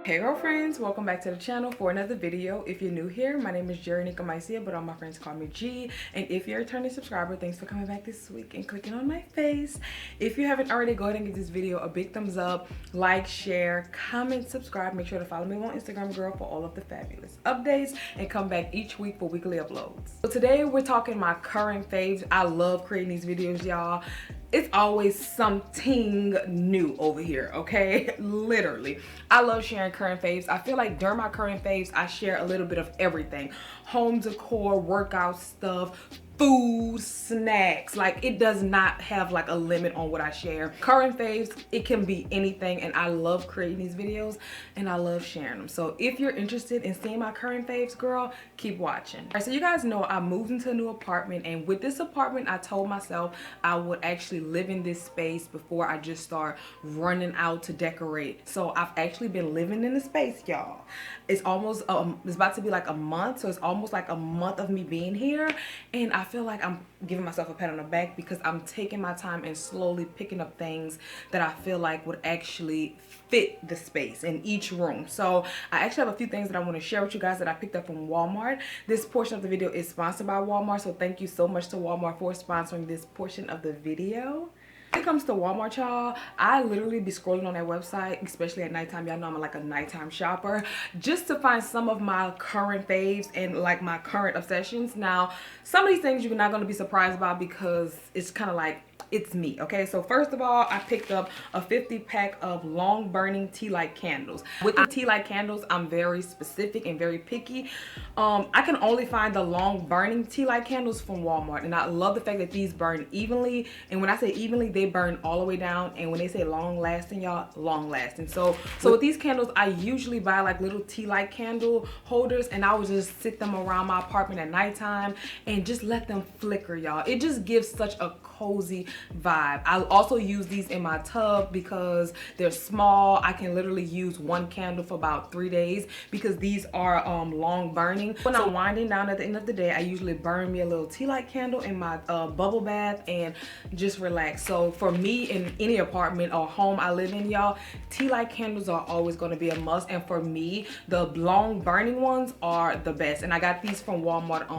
Hey girlfriends, welcome back to the channel for another video. If you're new here, my name is GeranikaMycia, but all my friends call me G. And if you're a returning subscriber, thanks for coming back this week and clicking on my face. If you haven't already, go ahead and give this video a big thumbs up, like, share, comment, subscribe. Make sure to follow me on Instagram, girl, for all of the fabulous updates, and come back each week for weekly uploads. So today we're talking my current faves. I love creating these videos, y'all. It's always something new over here, okay? Literally. I love sharing current faves. I feel like during my current faves, I share a little bit of everything. Home decor, workout stuff, food, snacks. Like, it does not have like a limit on what I share. Current faves, it can be anything, and I love creating these videos and I love sharing them. So if you're interested in seeing my current faves, girl, keep watching. All right, so you guys know I moved into a new apartment, and with this apartment, I told myself I would actually live in this space before I just start running out to decorate. So I've actually been living in the space, y'all. It's almost it's about to be like a month, so it's almost like a month of me being here, and I feel like I'm giving myself a pat on the back because I'm taking my time and slowly picking up things that I feel like would actually fit the space in each room. So I actually have a few things that I want to share with you guys that I picked up from Walmart. This portion of the video is sponsored by Walmart, so thank you so much to Walmart for sponsoring this portion of the video. When it comes to Walmart, y'all, I literally be scrolling on that website, especially at nighttime. Y'all know I'm like a nighttime shopper, just to find some of my current faves and like my current obsessions. Now, some of these things you're not going to be surprised about because it's kind of like, it's me, okay? So first of all, I picked up a 50 pack of long burning tea light candles. With the tea light candles, I'm very specific and very picky. I can only find the long burning tea light candles from Walmart, and I love the fact that these burn evenly. And when I say evenly, they burn all the way down. And when they say long lasting, y'all, long lasting. So with these candles, I usually buy like little tea light candle holders, and I would just sit them around my apartment at nighttime and just let them flicker, y'all. It just gives such a cozy vibe. I also use these in my tub because they're small. I can literally use one candle for about 3 days because these are long burning. When I'm winding down at the end of the day, I usually burn me a little tea light candle in my bubble bath and just relax. So for me, in any apartment or home I live in, y'all, tea light candles are always going to be a must. And for me, the long burning ones are the best, and I got these from Walmart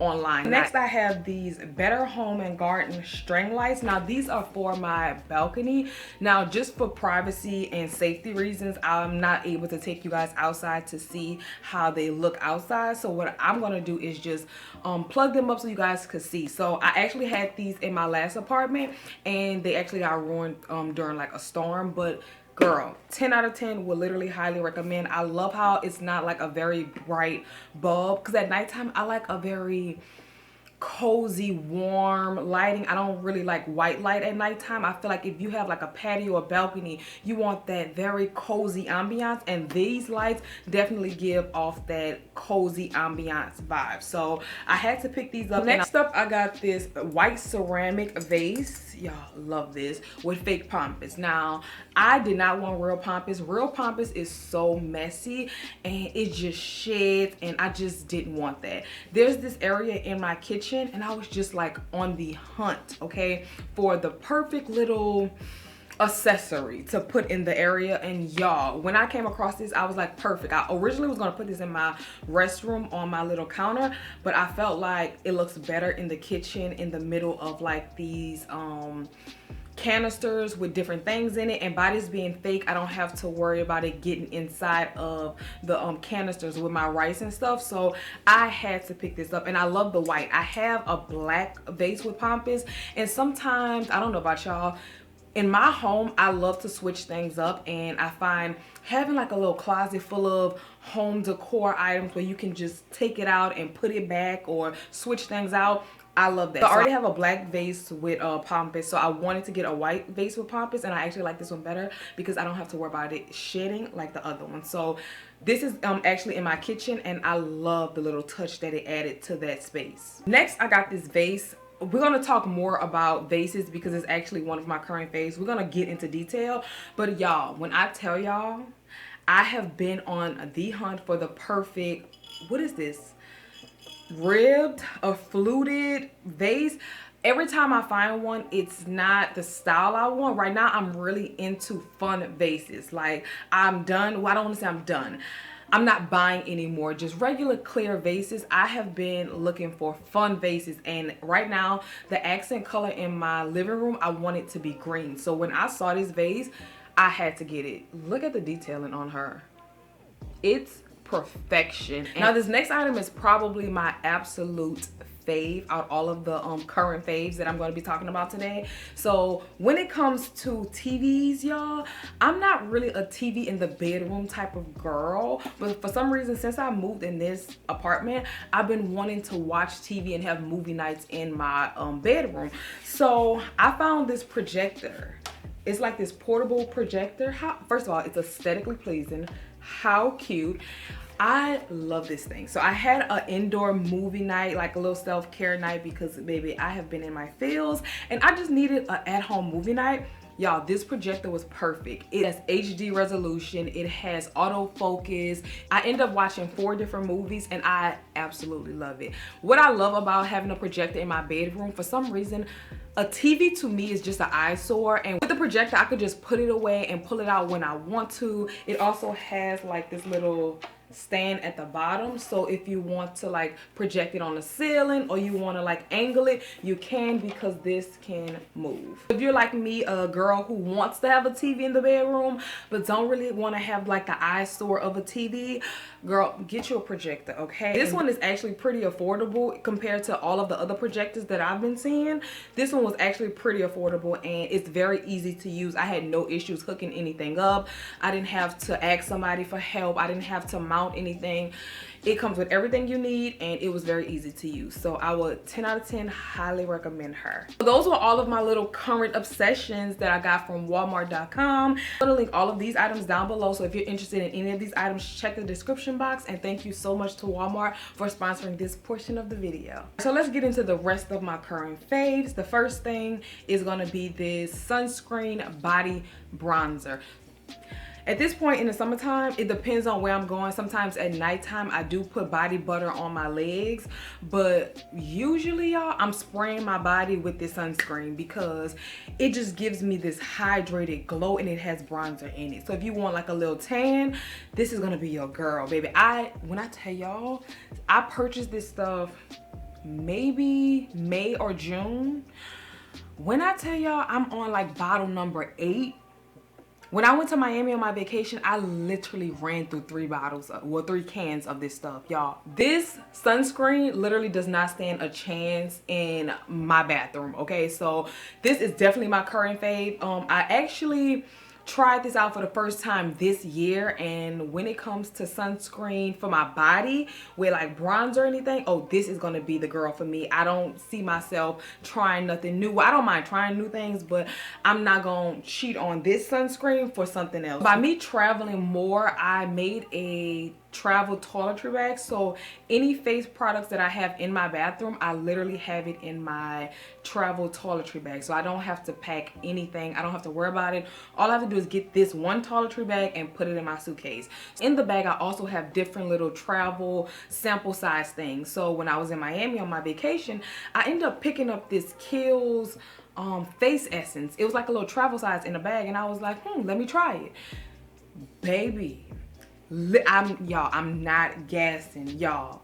online. Next, I have these Better Home and Garden string lights. Now these are for my balcony. Now, just for privacy and safety reasons, I'm not able to take you guys outside to see how they look outside. So what I'm gonna do is just plug them up so you guys could see. So I actually had these in my last apartment, and they actually got ruined during like a storm, but girl, 10 out of 10 would literally highly recommend. I love how it's not like a very bright bulb, because at nighttime I like a very cozy, warm lighting. I don't really like white light at nighttime. I feel like if you have like a patio or balcony, you want that very cozy ambiance, and these lights definitely give off that cozy ambiance vibe. So I had to pick these up. Next up, I got this white ceramic vase. Y'all, love this, with fake pompous. Now, I did not want real pompous. Real pompous is so messy and it just sheds, and I just didn't want that. There's this area in my kitchen, and I was just like on the hunt, okay, for the perfect little accessory to put in the area. And y'all, when I came across this, I was like, perfect. I originally was gonna put this in my restroom on my little counter, but I felt like it looks better in the kitchen in the middle of like these canisters with different things in it. And by this being fake, I don't have to worry about it getting inside of the canisters with my rice and stuff. So I had to pick this up, and I love the white. I have a black vase with pompous, and sometimes, I don't know about y'all, in my home, I love to switch things up, and I find having like a little closet full of home decor items where you can just take it out and put it back or switch things out, I love that. So I already have a black vase with pompous, so I wanted to get a white vase with pompous, and I actually like this one better because I don't have to worry about it shedding like the other one. So this is actually in my kitchen, and I love the little touch that it added to that space. Next, I got this vase. We're going to talk more about vases because it's actually one of my current faves. We're going to get into detail, but y'all, when I tell y'all, I have been on the hunt for the perfect, what is this, ribbed or fluted vase. every time I find one, it's not the style I want. Right now, I'm really into fun vases. Like, I'm done. Well, I don't want to say I'm done. I'm not buying anymore, just regular clear vases. I have been looking for fun vases, and right now the accent color in my living room, I want it to be green. So when I saw this vase, I had to get it. Look at the detailing on her. It's perfection. Now this next item is probably my absolute fave out of all of the current faves that I'm going to be talking about today. So when it comes to TVs, y'all, I'm not really a TV in the bedroom type of girl, but for some reason, since I moved in this apartment, I've been wanting to watch TV and have movie nights in my bedroom. So I found this projector. It's like this portable projector. First of all, it's aesthetically pleasing. How cute. I love this thing. So I had an indoor movie night, like a little self-care night, because baby, I have been in my feels and I just needed an at-home movie night. Y'all, this projector was perfect. It has HD resolution, it has autofocus. I ended up watching 4 different movies and I absolutely love it. What I love about having a projector in my bedroom, for some reason, a TV to me is just an eyesore, and with the projector, I could just put it away and pull it out when I want to. It also has like this little stand at the bottom, so if you want to like project it on the ceiling or you want to like angle it, you can, because this can move. If you're like me, a girl who wants to have a TV in the bedroom but don't really want to have like the eyesore of a TV, girl, get you a projector, okay? This one is actually pretty affordable compared to all of the other projectors that I've been seeing. This one was actually pretty affordable and it's very easy to use. I had no issues hooking anything up. I didn't have to ask somebody for help. I didn't have to mount anything. It comes with everything you need and it was very easy to use. So I would 10 out of 10 highly recommend her. So those were all of my little current obsessions that I got from Walmart.com. I'm gonna link all of these items down below, so if you're interested in any of these items, check the description box. And thank you so much to Walmart for sponsoring this portion of the video. So let's get into the rest of my current faves. The first thing is gonna be this sunscreen body bronzer. At this point in the summertime, it depends on where I'm going. Sometimes at nighttime, I do put body butter on my legs, but usually, y'all, I'm spraying my body with this sunscreen because it just gives me this hydrated glow and it has bronzer in it. So if you want like a little tan, this is gonna be your girl, baby. When I tell y'all, I purchased this stuff maybe May or June. When I tell y'all, I'm on like bottle number 8. When I went to Miami on my vacation, I literally ran through 3 cans of this stuff, y'all. This sunscreen literally does not stand a chance in my bathroom, okay? So this is definitely my current fave. I actually tried this out for the first time this year, and when it comes to sunscreen for my body with like bronzer or anything, oh, this is gonna be the girl for me. I don't see myself trying nothing new. Well, I don't mind trying new things, but I'm not gonna cheat on this sunscreen for something else. By me traveling more, I made a travel toiletry bag, so any face products that I have in my bathroom, I literally have it in my travel toiletry bag, so I don't have to pack anything. I don't have to worry about it. All I have to do is get this one toiletry bag and put it in my suitcase. In the bag, I also have different little travel sample size things. So when I was in Miami on my vacation, I ended up picking up this Kiehl's face essence. It was like a little travel size in a bag, and I was like, let me try it, baby. I'm not gassing, y'all.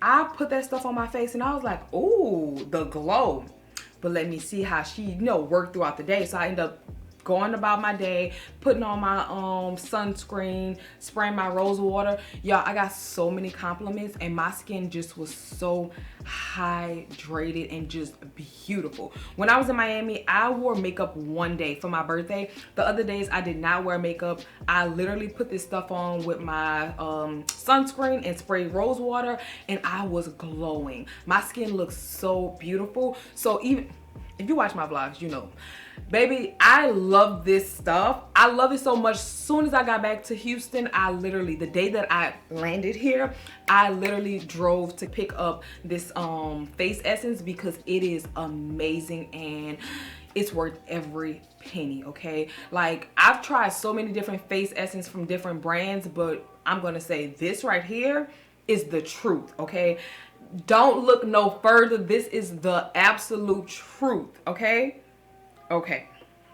I put that stuff on my face and I was like, ooh, the glow. But let me see how she, worked throughout the day. So I ended up going about my day, putting on my sunscreen, spraying my rose water. Y'all, I got so many compliments and my skin just was so hydrated and just beautiful. When I was in Miami, I wore makeup one day for my birthday. The other days I did not wear makeup. I literally put this stuff on with my sunscreen and sprayed rose water, and I was glowing. My skin looks so beautiful. So even if you watch my vlogs, you know, baby, I love this stuff. I love it so much. As soon as I got back to Houston, the day that I landed here, I literally drove to pick up this face essence because it is amazing and it's worth every penny, okay? Like, I've tried so many different face essence from different brands, but I'm gonna say this right here is the truth, okay? Don't look no further. This is the absolute truth, okay? Okay.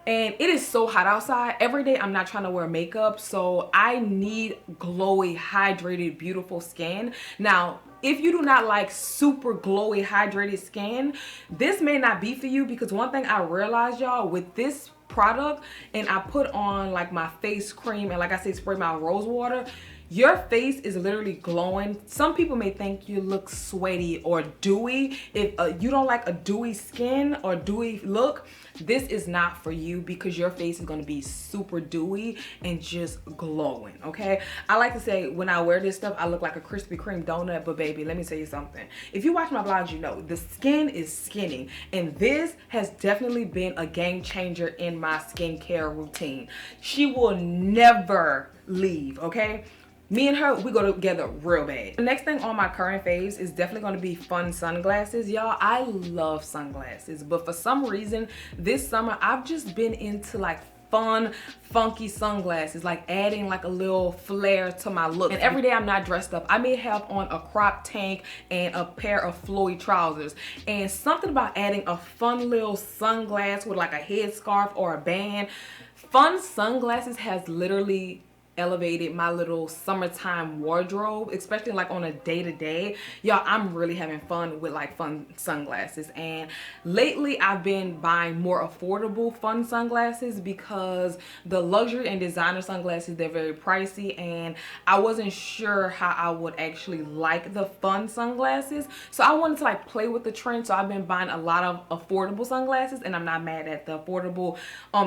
And it is so hot outside. Every day I'm not trying to wear makeup, so I need glowy, hydrated, beautiful skin. Now, if you do not like super glowy, hydrated skin, this may not be for you, because one thing I realized, y'all, with this product, and I put on like my face cream and like I say, spray my rose water, your face is literally glowing. Some people may think you look sweaty or dewy. If you don't like a dewy skin or dewy look, this is not for you, because your face is going to be super dewy and just glowing, okay? I like to say when I wear this stuff, I look like a Krispy Kreme donut, but baby, let me tell you something. If you watch my vlogs, you know the skin is skinning, and this has definitely been a game changer in my skincare routine. She will never leave, okay? Me and her, we go together real bad. The next thing on my current faves is definitely going to be fun sunglasses. Y'all, I love sunglasses, but for some reason this summer I've just been into like fun, funky sunglasses, like adding like a little flair to my look. And every day I'm not dressed up. I may have on a crop tank and a pair of flowy trousers, and something about adding a fun little sunglass with like a headscarf or a band. Fun sunglasses has literally elevated my little summertime wardrobe, especially like on a day-to-day. Y'all, I'm really having fun with like fun sunglasses, and lately I've been buying more affordable fun sunglasses, because the luxury and designer sunglasses, they're very pricey, and I wasn't sure how I would actually like the fun sunglasses, so I wanted to like play with the trend. So I've been buying a lot of affordable sunglasses, and I'm not mad at the affordable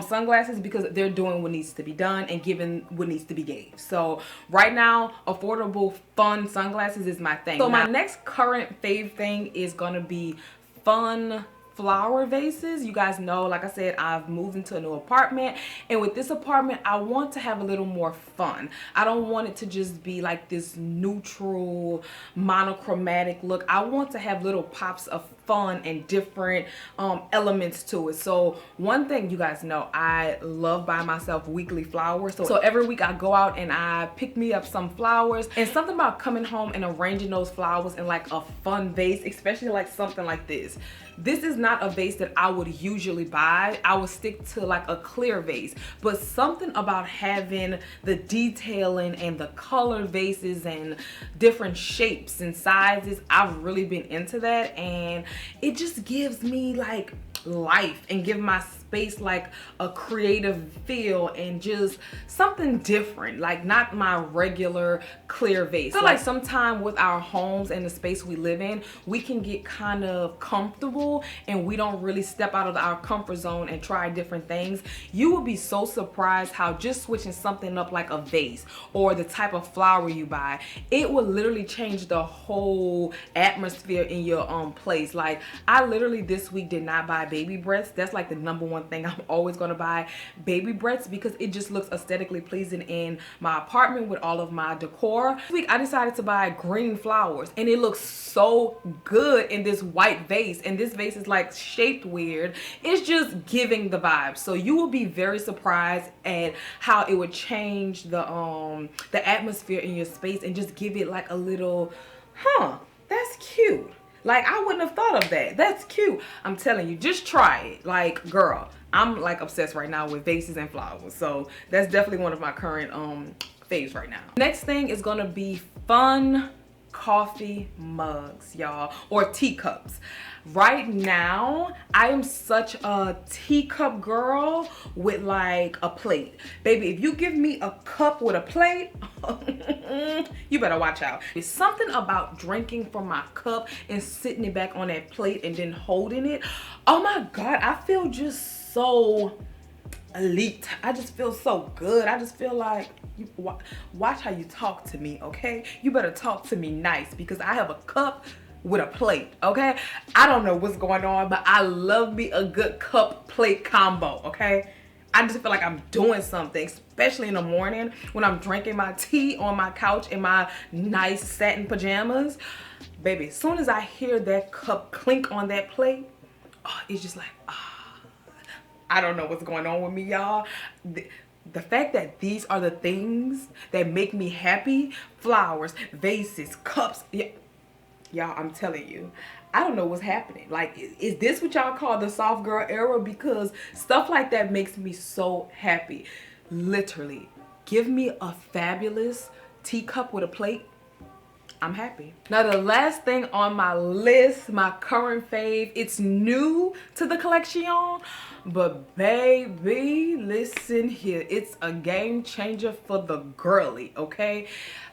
sunglasses, because they're doing what needs to be done and giving what needs to be gave. So right now, affordable fun sunglasses is my thing. So my next current fave thing is gonna be fun flower vases. You guys know, like I said, I've moved into a new apartment, and with this apartment I want to have a little more fun. I don't want it to just be like this neutral monochromatic look. I want to have little pops of fun and different elements to it. So one thing, you guys know, I love buying myself weekly flowers. So every week I go out and I pick me up some flowers, and something about coming home and arranging those flowers in like a fun vase, especially like something like this. This is not a vase that I would usually buy. I would stick to like a clear vase, but something about having the detailing and the colored vases and different shapes and sizes, I've really been into that, and it just gives me like life and give my space like a creative feel and just something different, like not my regular clear vase. So like sometime with our homes and the space we live in, we can get kind of comfortable and we don't really step out of our comfort zone and try different things. You will be so surprised how just switching something up like a vase or the type of flower you buy, it will literally change the whole atmosphere in your place. Like I literally this week did not buy baby breaths. That's like the #1 thing I'm always gonna buy, baby breaths, because it just looks aesthetically pleasing in my apartment with all of my decor. This week I decided to buy green flowers, and it looks so good in this white vase, and this vase is like shaped weird. It's just giving the vibe. So you will be very surprised at how it would change the atmosphere in your space and just give it like a little, that's cute. Like I wouldn't have thought of that. That's cute. I'm telling you, just try it. Like, girl, I'm like obsessed right now with vases and flowers. So that's definitely one of my current faves right now. Next thing is gonna be fun coffee mugs, y'all, or teacups. Right now I am such a teacup girl with like a plate. Baby, if you give me a cup with a plate, you better watch out. It's something about drinking from my cup and sitting it back on that plate and then holding it. Oh my God, I feel just so elite. I just feel so good. I just feel like, watch how you talk to me, okay? You better talk to me nice, because I have a cup with a plate, okay? I don't know what's going on, but I love me a good cup plate combo, okay? I just feel like I'm doing something, especially in the morning when I'm drinking my tea on my couch in my nice satin pajamas. Baby, as soon as I hear that cup clink on that plate, it's just like, I don't know what's going on with me, y'all. The fact that these are the things that make me happy, flowers, vases, cups, yeah, Y'all, I'm telling you, I don't know what's happening. Like, is this what y'all call the soft girl era? Because stuff like that makes me so happy. Literally, give me a fabulous teacup with a plate. I'm happy. Now, the last thing on my list, my current fave, it's new to the collection, but baby, listen here. It's a game changer for the girly, okay?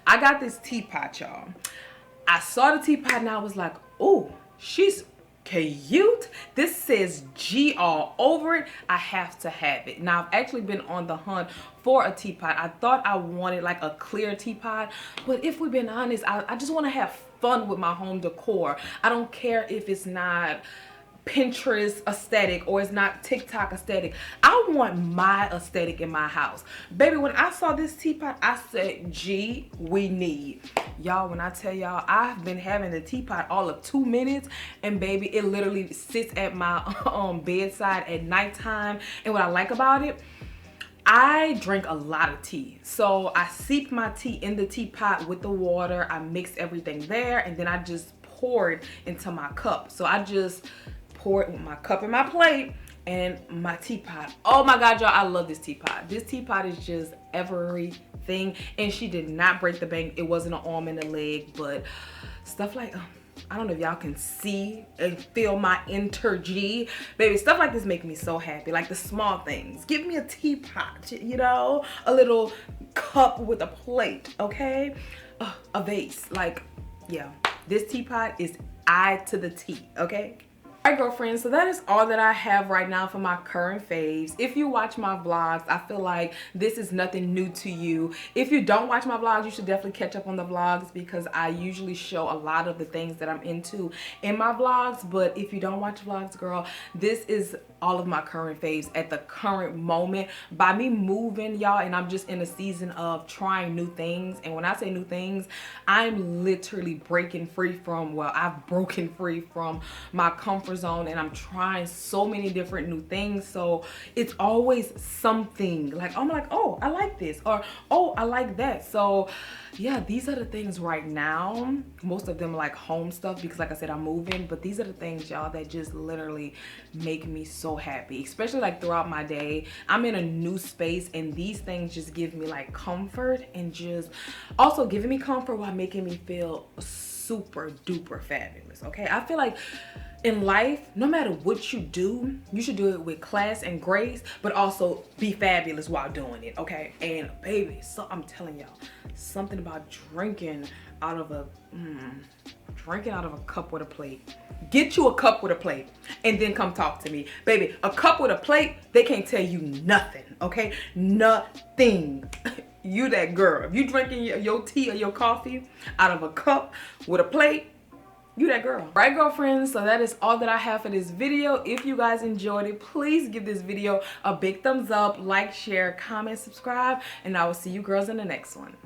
I got this teapot, y'all. I saw the teapot and I was like, oh, she's cute. This says G all over it. I have to have it. Now, I've actually been on the hunt for a teapot. I thought I wanted like a clear teapot, but if we've been honest, I just want to have fun with my home decor. I don't care if it's not Pinterest aesthetic or it's not TikTok aesthetic. I want my aesthetic in my house. Baby, when I saw this teapot, I said, gee, we need. Y'all, when I tell y'all, I've been having the teapot all of 2 minutes, and baby, it literally sits at my bedside at nighttime. And what I like about it, I drink a lot of tea. So I seep my tea in the teapot with the water. I mix everything there, and then I just pour it into my cup. So I just pour it with my cup and my plate and my teapot. Oh my God, y'all, I love this teapot. This teapot is just everything. And she did not break the bank. It wasn't an arm and a leg, but stuff like, I don't know if y'all can see and feel my G. Baby, stuff like this make me so happy. Like the small things. Give me a teapot, you know, a little cup with a plate, okay? A vase, like, yeah. This teapot is I to the T, okay? All right, girlfriends, so that is all that I have right now for my current faves. If you watch my vlogs, I feel like this is nothing new to you. If you don't watch my vlogs, you should definitely catch up on the vlogs because I usually show a lot of the things that I'm into in my vlogs. But if you don't watch vlogs, girl, this is all of my current faves at the current moment. By me moving, y'all, and I'm just in a season of trying new things. And when I say new things, I'm literally breaking free from, well, I've broken free from my comfort zone, and I'm trying so many different new things. So it's always something like, I'm like, oh, I like this, or oh, I like that. So yeah, these are the things right now. Most of them are like home stuff because like I said, I'm moving, but these are the things, y'all, that just literally make me so happy, especially like throughout my day. I'm in a new space, and these things just give me like comfort, and just also giving me comfort while making me feel super duper fabulous. Okay, I feel like in life, no matter what you do, you should do it with class and grace, but also be fabulous while doing it, okay? And baby, so I'm telling y'all, something about drinking out of a cup with a plate. Get you a cup with a plate and then come talk to me. Baby, a cup with a plate, they can't tell you nothing, okay? Nothing. You that girl. If you drinking your tea or your coffee out of a cup with a plate, you that girl. All right, girlfriends, so that is all that I have for this video. If you guys enjoyed it, please give this video a big thumbs up, like, share, comment, subscribe, and I will see you girls in the next one.